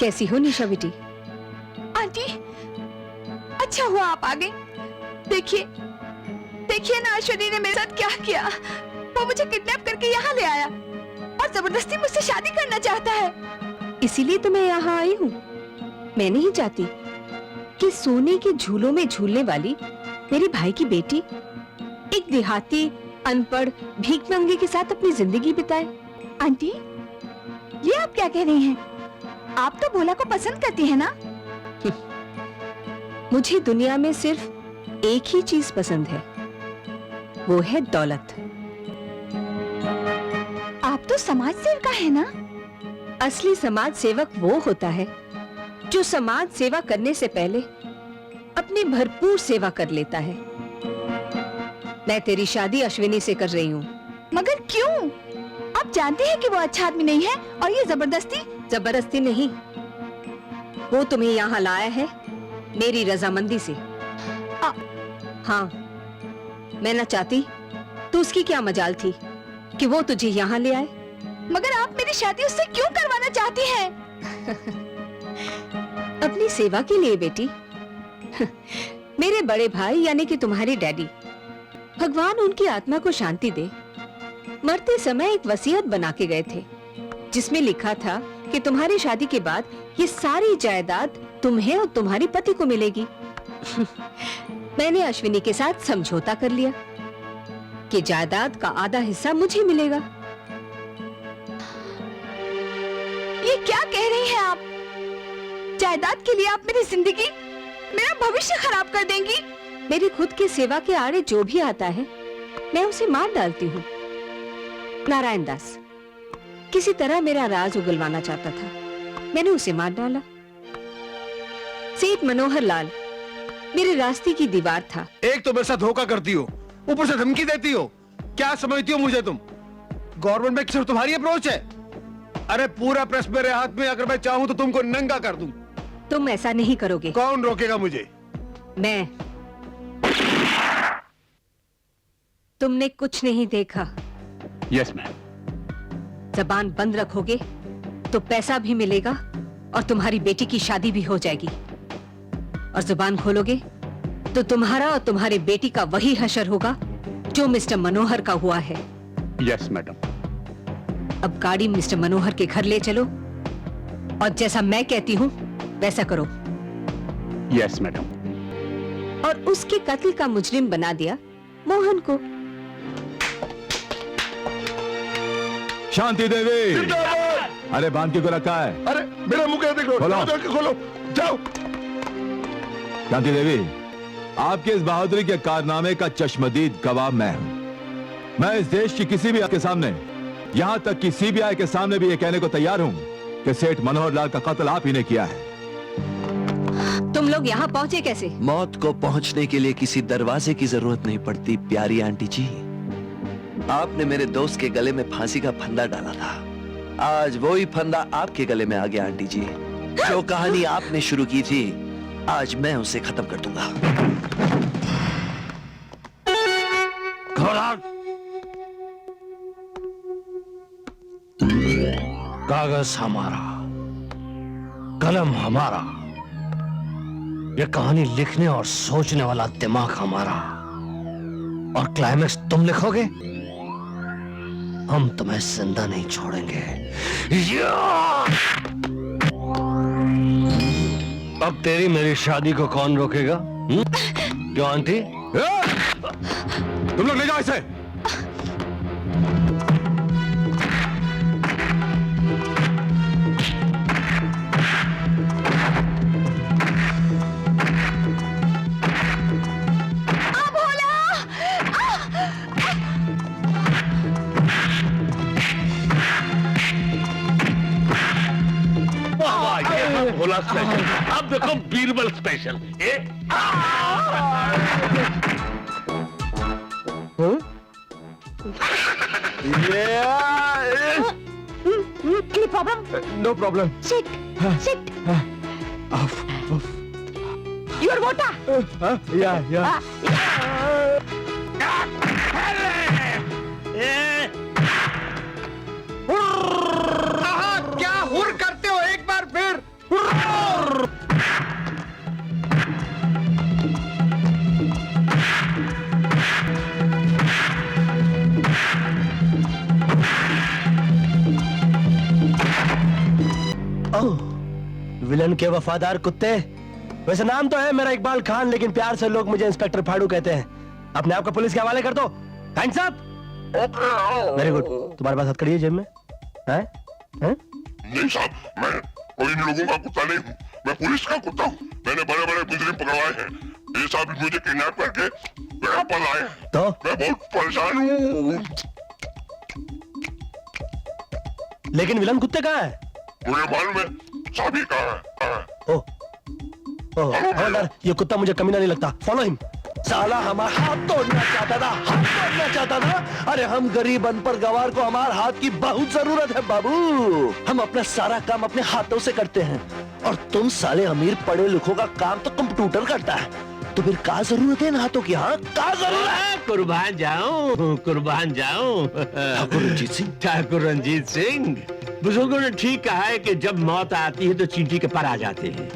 कैसी हो निशा बेटी? आंटी, अच्छा हुआ आप आ गई। देखिए देखिए ना, अश्विनी ने मेरे साथ क्या किया। वो मुझे किडनैप करके यहाँ ले आया और जबरदस्ती मुझसे शादी करना चाहता है। इसीलिए तो मैं यहाँ आई हूँ। मैं नहीं चाहती कि सोने के झूलों में झूलने वाली मेरे भाई की बेटी एक देहाती अनपढ़ भीख मंगे के साथ अपनी जिंदगी बिताए। आंटी, ये आप क्या कह रही हैं? आप तो भोला को पसंद करती हैं ना? मुझे दुनिया में सिर्फ एक ही चीज पसंद है, वो है दौलत। आप तो समाज सेविका है ना? असली समाज सेवक वो होता है जो समाज सेवा करने से पहले अपनी भरपूर सेवा कर लेता है। मैं तेरी शादी अश्विनी से कर रही हूँ। मगर क्यों? आप जानते हैं कि वो अच्छा आदमी नहीं है और ये जबरदस्ती। जबरदस्ती नहीं, वो तुम्हें यहाँ लाया है मेरी रजामंदी से। हाँ, मैं न चाहती तो उसकी क्या मजाल थी कि वो तुझे यहाँ ले आए। मगर आप मेरी शादी उससे क्यों करवाना चाहती हैं? अपनी सेवा के लिए बेटी। मेरे बड़े भाई यानी कि तुम्हारे डैडी, भगवान उनकी आत्मा को शांति दे, मरते समय एक वसीयत बना के गए थे जिसमें लिखा था कि तुम्हारी शादी के बाद ये सारी जायदाद तुम्हें और तुम्हारी पति को मिलेगी। मैंने अश्विनी के साथ समझौता कर लिया कि जायदाद का आधा हिस्सा मुझे मिलेगा। ये क्या कह रही हैं आप? जायदाद के लिए आप मेरी जिंदगी, मेरा भविष्य खराब कर देंगी। मेरी खुद की सेवा के आड़े जो भी आता है मैं उसे मार डालती हूँ। नारायण दास किसी तरह मेरा राज उगलवाना चाहता था, मैंने उसे मार डाला। सेठ मनोहर लाल मेरे रास्ते की दीवार था। एक तो मेरे साथ धोखा करती हो, ऊपर से धमकी देती हो। क्या समझती हो मुझे तुम? गवर्नमेंट में सिर्फ तुम्हारी अप्रोच है? अरे पूरा प्रेस मेरे हाथ में, अगर मैं चाहूं तो तुमको नंगा कर दूं। तुम ऐसा नहीं करोगे। कौन रोकेगा मुझे? मैं। तुमने कुछ नहीं देखा। Yes ma'am. जबान बंद रखोगे तो पैसा भी मिलेगा और तुम्हारी बेटी की शादी भी हो जाएगी, और जुबान खोलोगे तो तुम्हारा और तुम्हारे बेटी का वही हशर होगा जो मिस्टर मनोहर का हुआ है। Yes madam. अब गाड़ी मिस्टर मनोहर के घर ले चलो और जैसा मैं कहती हूँ वैसा करो। Yes madam. और उसके कत्ल का मुजरिम बना दिया मोहन को। शांति देवी, अरे बांध के को रखा है? अरे मेरा मुंह क्या देख लो? खोलो, जाओ। शांति देवी, आपके इस बहादुरी के कारनामे का चश्मदीद गवाह मैं हूं। मैं इस देश की किसी भी के सामने, यहां तक कि सीबीआई के सामने भी ये कहने को तैयार हूं कि सेठ मनोहर लाल का कत्ल आप ही ने किया है। तुम लोग यहाँ पहुंचे कैसे? मौत को पहुंचने के लिए किसी दरवाजे की जरूरत नहीं पड़ती प्यारी आंटी जी। आपने मेरे दोस्त के गले में फांसी का फंदा डाला था, आज वही फंदा आपके गले में आ गया आंटी जी। जो कहानी आपने शुरू की थी, आज मैं उसे खत्म कर दूंगा। कागज हमारा, कलम हमारा, ये कहानी लिखने और सोचने वाला दिमाग हमारा, और क्लाइमेक्स तुम लिखोगे। हम तुम्हें जिंदा नहीं छोड़ेंगे। अब तेरी मेरी शादी को कौन रोकेगा? क्यों आंटी? तुम लोग ले जाओ इसे। भोला स्पेशल, अब देखो Birbal special. Any problem? No problem. Sit. Sit. Your water. या क्या हुर करते हो? एक बार फिर ओह, विलन के वफादार कुत्ते। वैसे नाम तो है मेरा इकबाल खान, लेकिन प्यार से लोग मुझे इंस्पेक्टर फाड़ू कहते हैं। अपने आप को पुलिस के हवाले कर दो। Hands up. Very good. तुम्हारे पास हथकड़ी है जेब में? हैं? हैं? नहीं साहब, मैं कोई इन लोगों का कुत्ता नहीं हूँ, मैं पुलिस का कुत्ता हूँ। मैंने बड़े बड़े मुजरिम पकड़वाए हैं, ये साहब मुझे किडनैप करके यहाँ पर लाए हैं। तो मैं बहुत परेशान हूँ। लेकिन विलन कुत्ते कहाँ है? मुझे मालूम है, चाबी कहाँ है? ओह, हवलदार, ये कुत्ता मुझे कमीना नहीं लगता। Follow him. साला हमारा हाथ तोड़ना चाहता था, हाथ तोड़ना चाहता था। अरे हम गरीब अनपढ़ गवार को हमारे हाथ की बहुत जरूरत है बाबू। हम अपना सारा काम अपने हाथों से करते हैं, और तुम साले अमीर पढ़े लिखों का काम तो कंप्यूटर करता है। तो फिर क्या जरूरत है इन हाथों की? हाँ, क्या जरूरत है? कुर्बान जाऊं, कुर्बान जाऊं। ठाकुर रंजीत सिंह। ठाकुर रंजीत सिंह, बुजुर्गों ने ठीक कहा है कि जब मौत आती है तो चींटी के पर आ जाते हैं।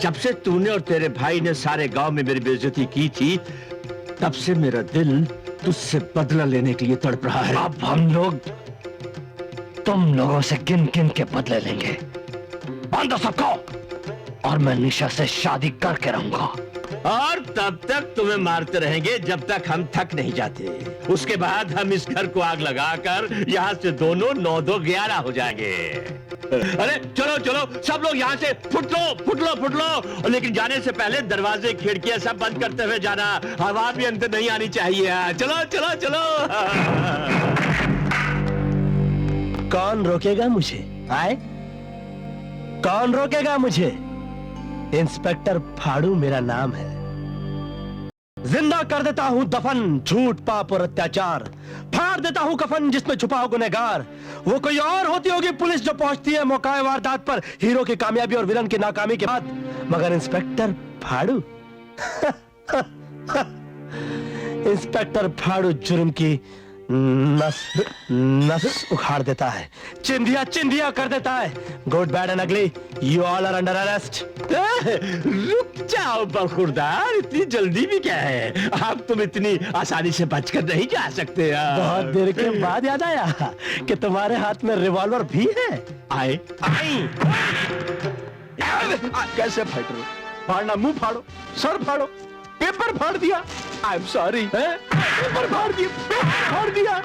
जब से तूने और तेरे भाई ने सारे गांव में मेरी बेइज्जती की थी, तब से मेरा दिल तुझसे बदला लेने के लिए तड़प रहा है। अब हम लोग तुम लोगों से गिन गिन के बदले लेंगे। बांधो सबको, और मैं निशा से शादी करके रहूंगा। और तब तक तुम्हें मारते रहेंगे जब तक हम थक नहीं जाते। उसके बाद हम इस घर को आग लगाकर यहाँ से दोनों 9 2 11 हो जाएंगे। अरे चलो चलो, सब लोग यहाँ से फुट लो, फुट लो, फुट लो। लेकिन जाने से पहले दरवाजे खिड़कियां सब बंद करते हुए जाना, हवा भी अंदर नहीं आनी चाहिए। चलो चलो चलो। कौन रोकेगा मुझे? आए? कौन रोकेगा मुझे? इंस्पेक्टर फाड़ू मेरा नाम है। जिंदा कर देता हूं दफन झूठ पाप और अत्याचार, फाड़ देता हूं कफन जिसमें छुपा हो गुनहगार। वो कोई और होती होगी पुलिस जो पहुंचती है मौकाए वारदात पर, हीरो की कामयाबी और विलन की नाकामी के बाद, मगर इंस्पेक्टर फाड़ू इंस्पेक्टर फाड़ू जुर्म की नस नस उखाड़ देता है, चिंधिया चिंधिया कर देता है। Good bad and ugly, you all are under arrest. रुक जाओ बखुरदार, इतनी जल्दी भी क्या है? आप तुम इतनी आसानी से बचकर नहीं जा सकते। बहुत देर के बाद याद आया कि तुम्हारे हाथ में रिवॉल्वर भी है। आए आई। कैसे फाइटर हो? फाड़ना, मुंह फाड़ो, सर फाड़ो, पेपर फाड़ दिया। I am sorry. पेपर फाड़ दिया, पेपर फाड़ दिया।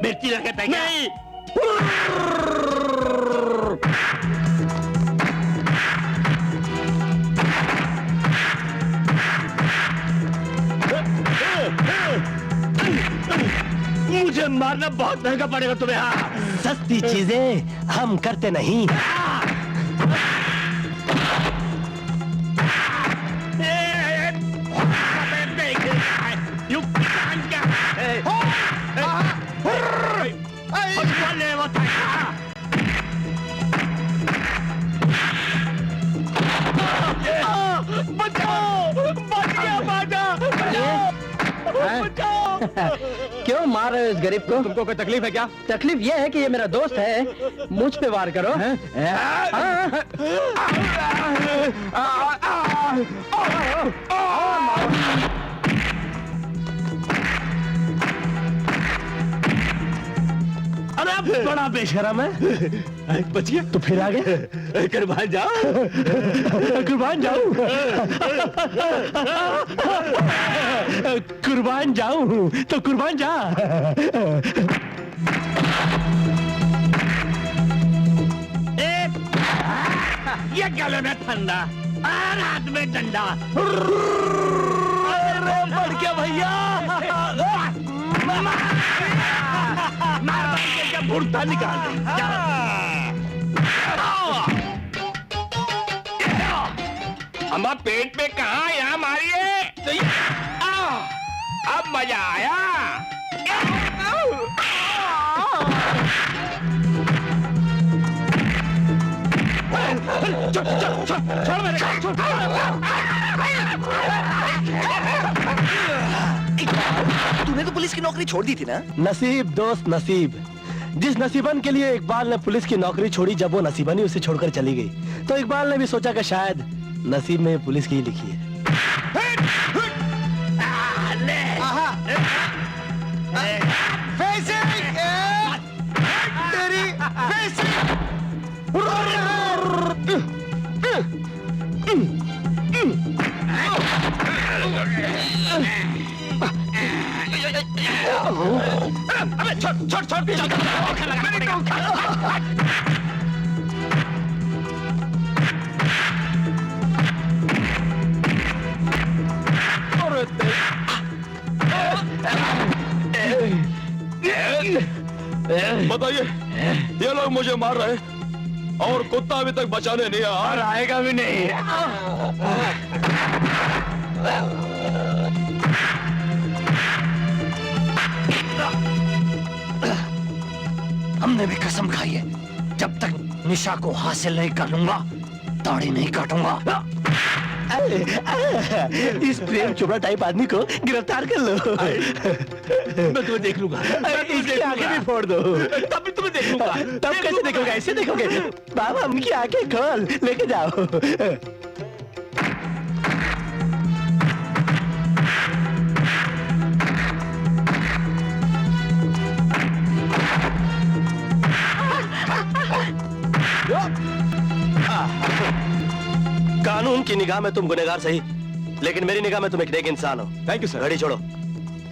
बेटी लगे नहीं। मुझे मारना बहुत महंगा पड़ेगा तुम्हें। हाँ, सस्ती चीजें हम करते नहीं। क्यों मार रहे हो इस गरीब को? तुमको कोई तकलीफ है क्या? तकलीफ ये है कि ये मेरा दोस्त है, मुझ पे वार करो। अरे अब बड़ा बेशरम है। बच गया तो फिर आगे कुर्बान जाओ। कुर्बान जाऊं, कुर्बान जाऊं तो कुर्बान जा। ये गले में फंदा और हाथ में डंडा। अरे बढ़ गया भैया। मुर्दा निकाल। अम्मा पेट पे कहा, यहाँ मारिए। अब मजा आया। तूने तो पुलिस की नौकरी छोड़ दी थी ना? नसीब दोस्त नसीब। जिस नसीबन के लिए इकबाल ने पुलिस की नौकरी छोड़ी, जब वो नसीबन ही उसे छोड़कर चली गई, तो इकबाल ने भी सोचा कि शायद नसीब में पुलिस की ही लिखी है। अबे छोड़ छोड़ छोड़ बताइए, ये लोग मुझे मार रहे हैं और कुत्ता अभी तक बचाने नहीं आया। और आएगा भी नहीं। हमने भी कसम खाई है, जब तक निशा को हासिल नहीं कर लूंगा दाढ़ी नहीं काटूंगा। इस प्रेम चोपड़ा टाइप आदमी को गिरफ्तार कर लो। मैं तुम्हें देख लूंगा। इसकी आंखें भी फोड़ दो। तब भी तुम्हें देख लूंगा। तब कैसे देखोगे? ऐसे देखोगे? बाबा उनकी आंखें खोल, लेके जाओ। कानून की निगाह में तुम गुनहगार सही, लेकिन मेरी निगाह में तुम एक नेक इंसान हो। Thank you sir. घड़ी छोड़ो।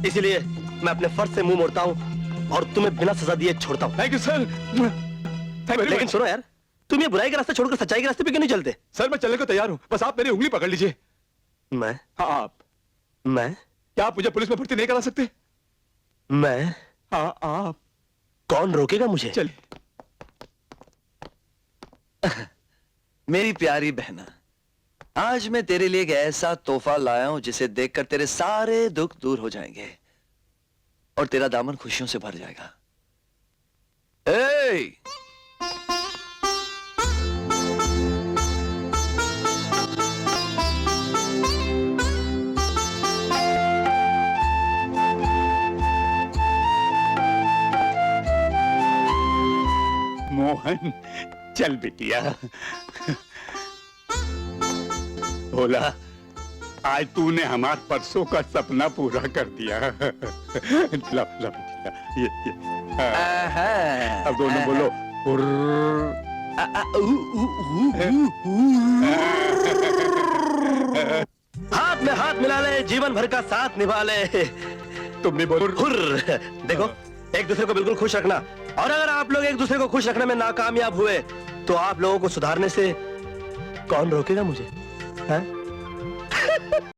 इसीलिए मैं अपने फर्ज से मुंह मोड़ता हूँ और तुम्हें बिना सजा दिए छोड़ता हूँ। Thank you sir. लेकिन सुनो यार, तुम ये बुराई के रास्ते छोड़कर सच्चाई के रास्ते पे क्यों नहीं चलते? सर मैं चलने को तैयार हूँ, बस आप मेरी उंगली पकड़ लीजिए। मैं हाँ आप। मैं क्या आप मुझे पुलिस में भर्ती नहीं करा सकते? मैं हाँ आप। कौन रोकेगा मुझे? चलिए। मेरी प्यारी बहना, आज मैं तेरे लिए एक ऐसा तोहफा लाया हूं जिसे देखकर तेरे सारे दुख दूर हो जाएंगे और तेरा दामन खुशियों से भर जाएगा। ए! मोहन चल बिटिया। भोला, आज तूने हमारे परसों का सपना पूरा कर दिया। ला बिटिया, ये। अब दोनों बोलो हुर्र। हाथ में हाथ मिला ले, जीवन भर का साथ निभा ले। तुम भी बोलो हुर्र। देखो, एक दूसरे को बिल्कुल खुश रखना, और अगर आप लोग एक दूसरे को खुश रखने में नाकामयाब हुए तो आप लोगों को सुधारने से कौन रोकेगा मुझे? हाँ?